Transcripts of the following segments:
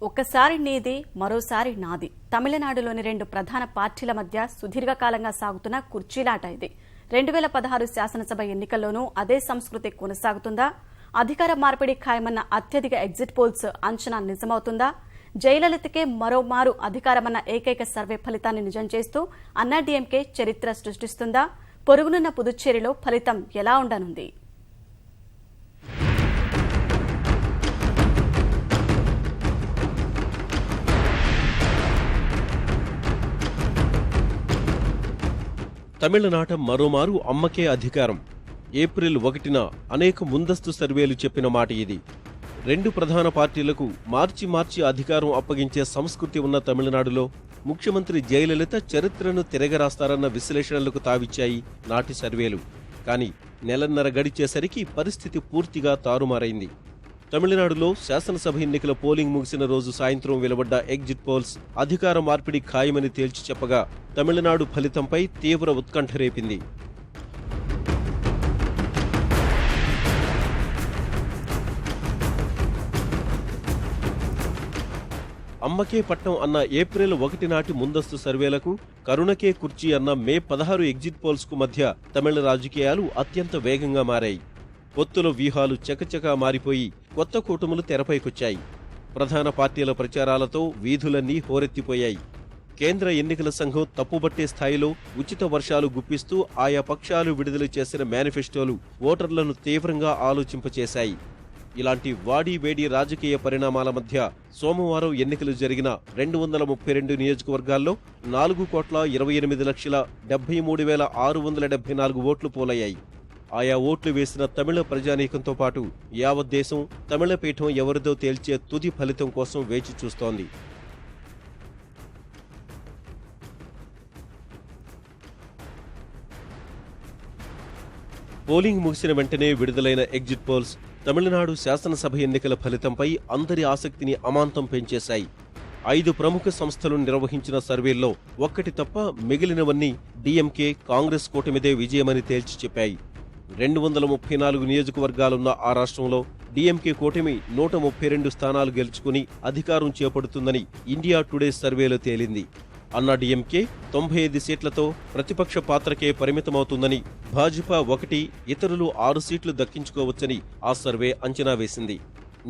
ఒక్కసారి నీది మరోసారి నాది. తమిళనాడులోని రెండు ప్రధాన పార్టీల మధ్య సుదీర్ఘకాలంగా సాగుతున్న కుర్చీలాట ఇది. 2016 శాసనసభ ఎన్నికల్లోనూ అదే సంస్కృతి కొనసాగుతుందా? అధికార మార్పిడి ఖాయమన్న అత్యధిక ఎగ్జిట్ పోల్స్ అంచనా నిజమవుతుందా? జయలలితకే మరోమారు అధికారమన్న ఏకైక సర్వే ఫలితాన్ని నిజం చేస్తూ అన్నాడీఎంకే చరిత్ర సృష్టిస్తుందా? పొరుగునున్న పుదుచ్చేరిలో ఫలితం ఎలా ఉండనుంది? తమిళనాట మరోమారు అమ్మకే అధికారం. ఏప్రిల్ 1న అనేక ముందస్తు సర్వేలు చెప్పిన మాట ఇది. రెండు ప్రధాన పార్టీలకు మార్చి అధికారం అప్పగించే సంస్కృతి ఉన్న తమిళనాడులో ముఖ్యమంత్రి జయలలిత చరిత్రను తిరగరాస్తారన్న విశ్లేషణలకు తావిచ్చాయి నాటి సర్వేలు. కానీ నెలన్నర గడిచేసరికి పరిస్థితి పూర్తిగా తారుమారైంది. తమిళనాడులో శాసనసభ ఎన్నికల పోలింగ్ ముగిసిన రోజు సాయంత్రం వెలువడ్డ ఎగ్జిట్ పోల్స్ అధికార మార్పిడి ఖాయమని తేల్చి చెప్పగా తమిళనాడు ఫలితంపై తీవ్ర ఉత్కంఠ రేపింది. అమ్మకే పట్టం అన్న ఏప్రిల్ 1 నాటి ముందస్తు సర్వేలకు, కరుణకే కుర్చీ అన్న మే 16 ఎగ్జిట్ పోల్స్ కు మధ్య తమిళ రాజకీయాలు అత్యంత వేగంగా మారాయి. పొత్తుల వ్యూహాలు చకచకా మారిపోయి కొత్త కూటములు తెరపైకొచ్చాయి. ప్రధాన పార్టీల ప్రచారాలతో వీధులన్నీ హోరెత్తిపోయాయి. కేంద్ర ఎన్నికల సంఘం తప్పుబట్టే స్థాయిలో ఉచిత వర్షాలు గుప్పిస్తూ ఆయా పక్షాలు విడుదల చేసిన మేనిఫెస్టోలు ఓటర్లను తీవ్రంగా ఆలోచింపచేశాయి. ఇలాంటి వాడీవేడి రాజకీయ పరిణామాల మధ్య సోమవారం ఎన్నికలు జరిగిన 232 నియోజకవర్గాల్లో 4,28,73,674 ఓట్లు పోలయ్యాయి. ఆయా ఓట్లు వేసిన తమిళ ప్రజానీకంతో పాటు యావత్ దేశం తమిళపీఠం ఎవరిదో తేల్చే తుది ఫలితం కోసం వేచి చూస్తోంది. పోలింగ్ ముగిసిన వెంటనే విడుదలైన ఎగ్జిట్ పోల్స్ తమిళనాడు శాసనసభ ఎన్నికల ఫలితంపై అందరి ఆసక్తిని అమాంతం పెంచేశాయి. 5 ప్రముఖ సంస్థలు నిర్వహించిన సర్వేల్లో ఒక్కటి తప్ప మిగిలినవన్నీ డీఎంకే కాంగ్రెస్ కూటమిదే విజయమని తేల్చి చెప్పాయి. 234 నియోజకవర్గాలున్న ఆ రాష్ట్రంలో డీఎంకే కూటమి 132 స్థానాలు గెలుచుకుని అధికారం చేపడుతుందని ఇండియా టుడే సర్వేలో తేలింది. అన్నాడీఎంకే 95 సీట్లతో ప్రతిపక్ష పాత్రకే పరిమితమవుతుందని, భాజపా 1, ఇతరులు 6 సీట్లు దక్కించుకోవచ్చని ఆ సర్వే అంచనా వేసింది.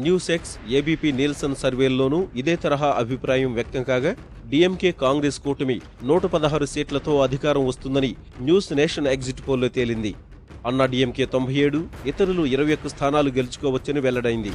న్యూస్ ఎక్స్, ఏబీపీ నీల్సన్ సర్వేల్లోనూ ఇదే తరహా అభిప్రాయం వ్యక్తం కాగా డీఎంకే కాంగ్రెస్ కూటమి 116 సీట్లతో అధికారం వస్తుందని న్యూస్ నేషన్ ఎగ్జిట్ పోల్లో తేలింది. అన్నాడీఎంకే 97, ఇతరులు 21 స్థానాలు గెలుచుకోవచ్చని వెల్లడైంది.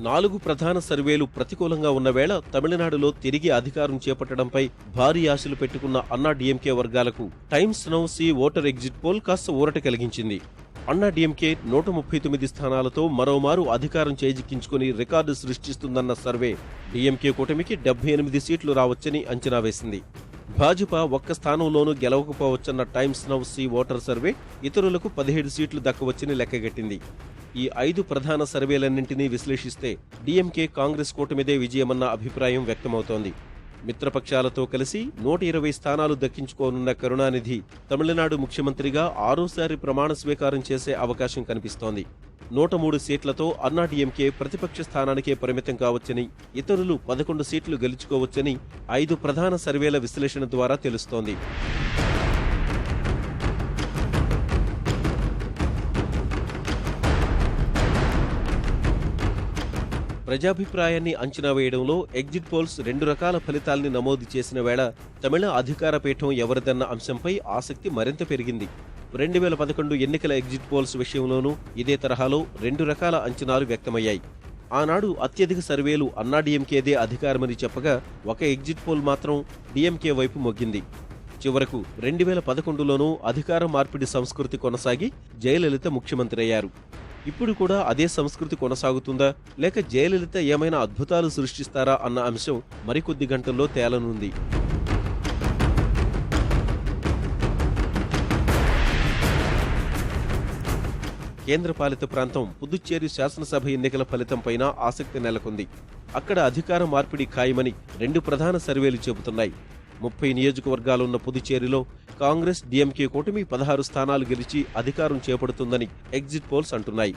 నాలుగు ప్రధాన సర్వేలు ప్రతికూలంగా ఉన్న వేళ తమిళనాడులో తిరిగి అధికారం చేపట్టడంపై భారీ ఆశలు పెట్టుకున్న అన్నాడీఎంకే వర్గాలకు Times Now C voter exit poll కాస్త ఊరట కలిగించింది. అన్నాడీఎంకే 139 స్థానాలతో మరోమారు అధికారం చేజిక్కించుకుని రికార్డు సృష్టిస్తుందన్న సర్వే డీఎంకే కూటమికి 78 సీట్లు రావచ్చని అంచనా వేసింది. భాజపా ఒక్క స్థానంలోనూ గెలవకపోవచ్చన్న Times Now C voter survey ఇతరులకు 17 సీట్లు దక్కవచ్చని లెక్కగట్టింది. ఈ 5 ప్రధాన సర్వేలన్నింటినీ విశ్లేషిస్తే డీఎంకే కాంగ్రెస్ కూటమిదే విజయమన్న అభిప్రాయం వ్యక్తమవుతోంది. మిత్రపక్షాలతో కలిసి 120 స్థానాలు దక్కించుకోనున్న కరుణానిధి తమిళనాడు ముఖ్యమంత్రిగా 6సారి ప్రమాణ స్వీకారం చేసే అవకాశం కనిపిస్తోంది. 103 సీట్లతో అన్నాడీఎంకే ప్రతిపక్ష స్థానానికే పరిమితం కావచ్చని, ఇతరులు 11 సీట్లు గెలుచుకోవచ్చని 5 ప్రధాన సర్వేల విశ్లేషణ ద్వారా తెలుస్తోంది. ప్రజాభిప్రాయాన్ని అంచనా వేయడంలో ఎగ్జిట్ పోల్స్ 2 రకాల ఫలితాల్ని నమోదు చేసిన వేళ తమిళ అధికార పీఠం ఎవరిదన్న అంశంపై ఆసక్తి మరింత పెరిగింది. 2011 ఎన్నికల ఎగ్జిట్ పోల్స్ విషయంలోనూ ఇదే తరహాలో 2 రకాల అంచనాలు వ్యక్తమయ్యాయి. ఆనాడు అత్యధిక సర్వేలు అన్నాడీఎంకేదే అధికారమని చెప్పగా ఒక ఎగ్జిట్ పోల్ మాత్రం డీఎంకే వైపు మొగ్గింది. చివరకు 2011లోనూ అధికార మార్పిడి సంస్కృతి కొనసాగి జయలలిత ముఖ్యమంత్రి అయ్యారు. ఇప్పుడు కూడా అదే సంస్కృతి కొనసాగుతుందా, లేక జయలలిత ఏమైనా అద్భుతాలు సృష్టిస్తారా అన్న అంశం మరికొద్ది గంటల్లో తేలనుంది. కేంద్రపాలిత ప్రాంతం పుదుచ్చేరి శాసనసభ ఎన్నికల ఫలితంపైన ఆసక్తి నెలకొంది. అక్కడ అధికార మార్పిడి ఖాయమని 2 ప్రధాన సర్వేలు చెబుతున్నాయి. 30 నియోజకవర్గాలున్న పుదుచ్చేరిలో కాంగ్రెస్ డీఎంకే కూటమి 16 స్థానాలు గెలిచి అధికారం చేపడుతుందని ఎగ్జిట్ పోల్స్ అంటున్నాయి.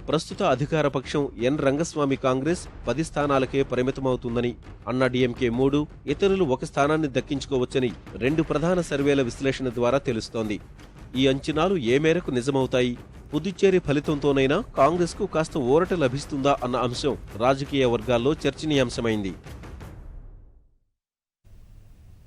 ప్రస్తుత అధికార పక్షం ఎన్ రంగస్వామి కాంగ్రెస్ 10 స్థానాలకే పరిమితమవుతుందని, అన్నా డీఎంకే 3, ఇతరులు 1 స్థానాన్ని దక్కించుకోవచ్చని 2 ప్రధాన సర్వేల విశ్లేషణ ద్వారా తెలుస్తోంది. ఈ అంచనాలు ఏ మేరకు నిజమవుతాయి? పుదుచ్చేరి ఫలితంతోనైనా కాంగ్రెస్కు కాస్త ఊరట లభిస్తుందా అన్న అంశం రాజకీయ వర్గాల్లో చర్చనీయాంశమైంది.